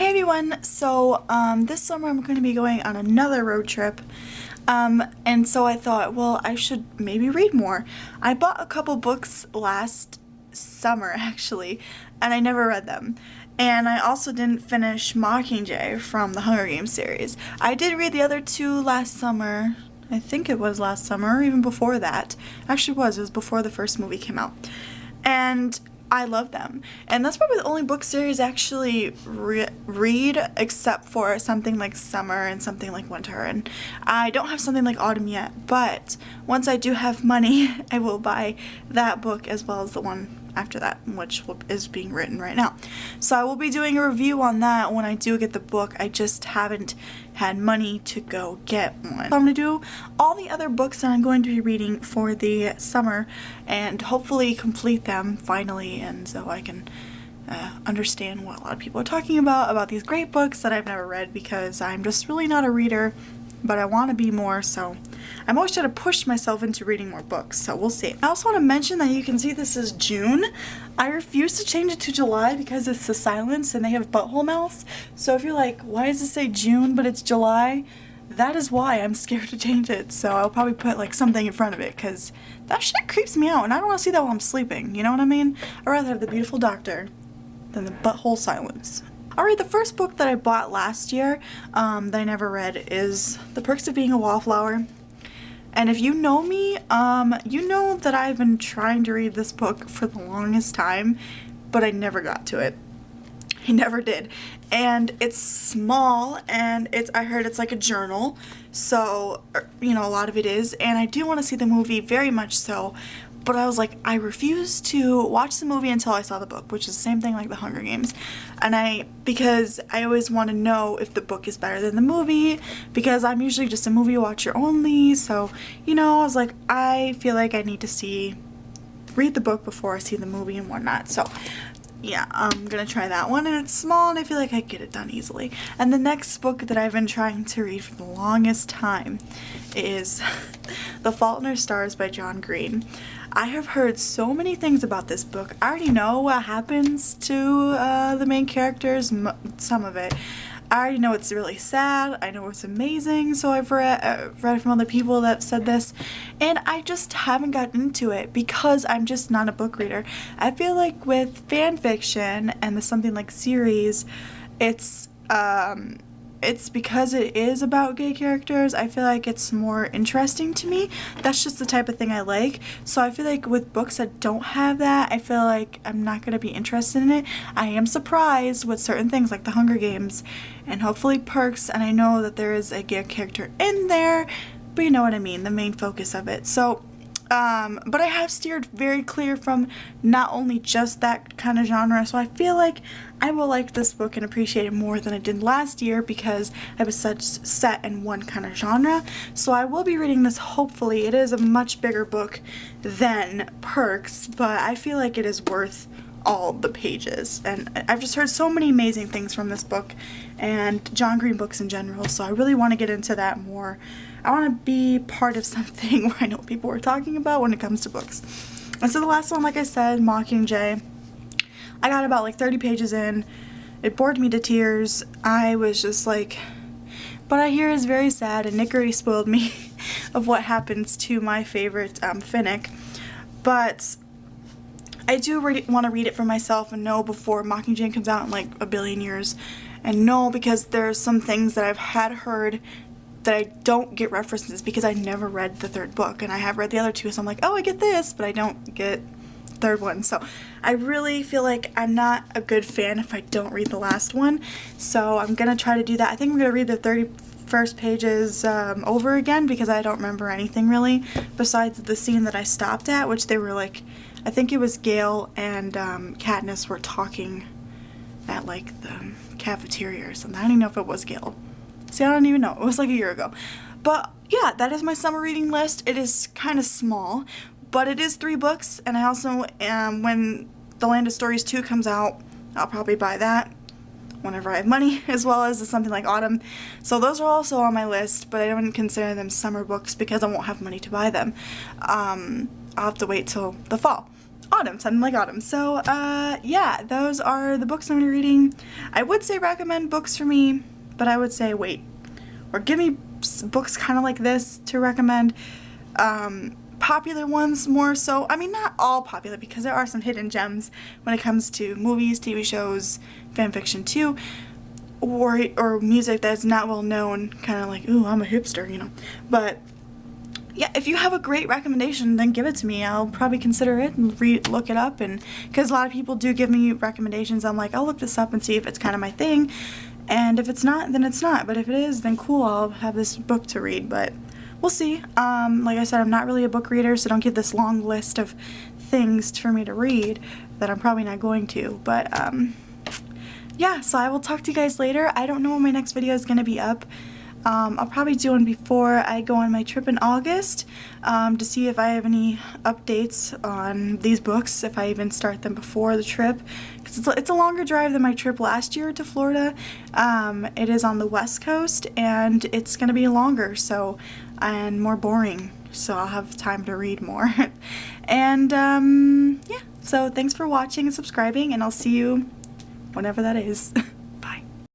Hey everyone, so this summer I'm going to be going on another road trip, and so I thought, well, I should maybe read more. I bought a couple books last summer actually, and I never read them. And I also didn't finish Mockingjay from the Hunger Games series. I did read the other two last summer. I think it was last summer, or even before that. Actually it was before the first movie came out. And I love them. And that's probably the only book series I actually read, except for something like summer and something like winter. And I don't have something like autumn yet, but once I do have money, I will buy that book as well as the one after that, which is being written right now. So I will be doing a review on that when I do get the book. I just haven't had money to go get one. So I'm going to do all the other books that I'm going to be reading for the summer and hopefully complete them finally, and so I can understand what a lot of people are talking about these great books that I've never read, because I'm just really not a reader, but I want to be more, so I'm always trying to push myself into reading more books, so we'll see. I also want to mention that you can see this is June. I refuse to change it to July because it's the silence and they have butthole mouths. So if you're like, why does it say June but it's July? That is why I'm scared to change it, so I'll probably put like something in front of it, because that shit creeps me out and I don't want to see that while I'm sleeping, you know what I mean? I'd rather have the beautiful doctor than the butthole silence. Alright, the first book that I bought last year that I never read is The Perks of Being a Wallflower. And if you know me, you know that I've been trying to read this book for the longest time, but I never got to it. I never did. And it's small, and I heard it's like a journal, so, you know, a lot of it is, and I do want to see the movie very much so. But I was like, I refuse to watch the movie until I saw the book, which is the same thing like the Hunger Games. And because I always want to know if the book is better than the movie, because I'm usually just a movie watcher only. So, you know, I was like, I feel like I need to read the book before I see the movie and whatnot. So yeah, I'm gonna try that one, and it's small and I feel like I can get it done easily. And the next book that I've been trying to read for the longest time is The Fault in Our Stars by John Green. I have heard so many things about this book. I already know what happens to the main characters, some of it. I already know it's really sad. I know it's amazing, so I've read from other people that said this, and I just haven't gotten into it because I'm just not a book reader. I feel like with fan fiction and the something like series, it's because it is about gay characters, I feel like it's more interesting to me. That's just the type of thing I like. So I feel like with books that don't have that, I feel like I'm not going to be interested in it. I am surprised with certain things like the Hunger Games and hopefully Perks, and I know that there is a gay character in there, but you know what I mean, the main focus of it. So but I have steered very clear from not only just that kind of genre, so I feel like I will like this book and appreciate it more than I did last year because I was such set in one kind of genre. So I will be reading this hopefully. It is a much bigger book than Perks, but I feel like it is worth all the pages, and I've just heard so many amazing things from this book and John Green books in general, so I really want to get into that more. I want to be part of something where I know what people are talking about when it comes to books. And so the last one, like I said, Mockingjay, I got about like 30 pages in. It bored me to tears. I was just like, but I hear is very sad, and Nick already spoiled me of what happens to my favorite Finnick. But I do want to read it for myself and know before Mockingjay comes out in like a billion years, and know because there's some things that I've heard that I don't get references because I never read the third book, and I have read the other two, so I'm like, oh, I get this, but I don't get the third one. So I really feel like I'm not a good fan if I don't read the last one, so I'm gonna try to do that. I think I'm gonna read the 31st pages over again because I don't remember anything really besides the scene that I stopped at, which they were like, I think it was Gale and Katniss were talking at like the cafeteria or something. I don't even know if it was Gale. See, I don't even know. It was like a year ago. But yeah, that is my summer reading list. It is kind of small, but it is 3 books, and I also, when The Land of Stories 2 comes out, I'll probably buy that whenever I have money, as well as something like Autumn. So those are also on my list, but I don't consider them summer books because I won't have money to buy them. I'll have to wait till the fall. autumn, something like autumn. So yeah, those are the books I'm gonna be reading. I would say recommend books for me, but I would say wait, or give me books kind of like this to recommend. Popular ones more so. I mean, not all popular, because there are some hidden gems when it comes to movies, TV shows, fan fiction too, or music that's not well known, kind of like, ooh, I'm a hipster, you know. But yeah, if you have a great recommendation, then give it to me. I'll probably consider it and look it up, and because a lot of people do give me recommendations, I'm like, I'll look this up and see if it's kind of my thing, and if it's not, then it's not. But if it is, then cool, I'll have this book to read. But we'll see. Like I said, I'm not really a book reader, so don't give this long list of things for me to read that I'm probably not going to. But yeah, so I will talk to you guys later. I don't know when my next video is going to be up. I'll probably do one before I go on my trip in August, to see if I have any updates on these books, if I even start them before the trip, because it's a longer drive than my trip last year to Florida. It is on the West Coast, and it's going to be longer, so, and more boring, so I'll have time to read more. And yeah, so thanks for watching and subscribing, and I'll see you whenever that is.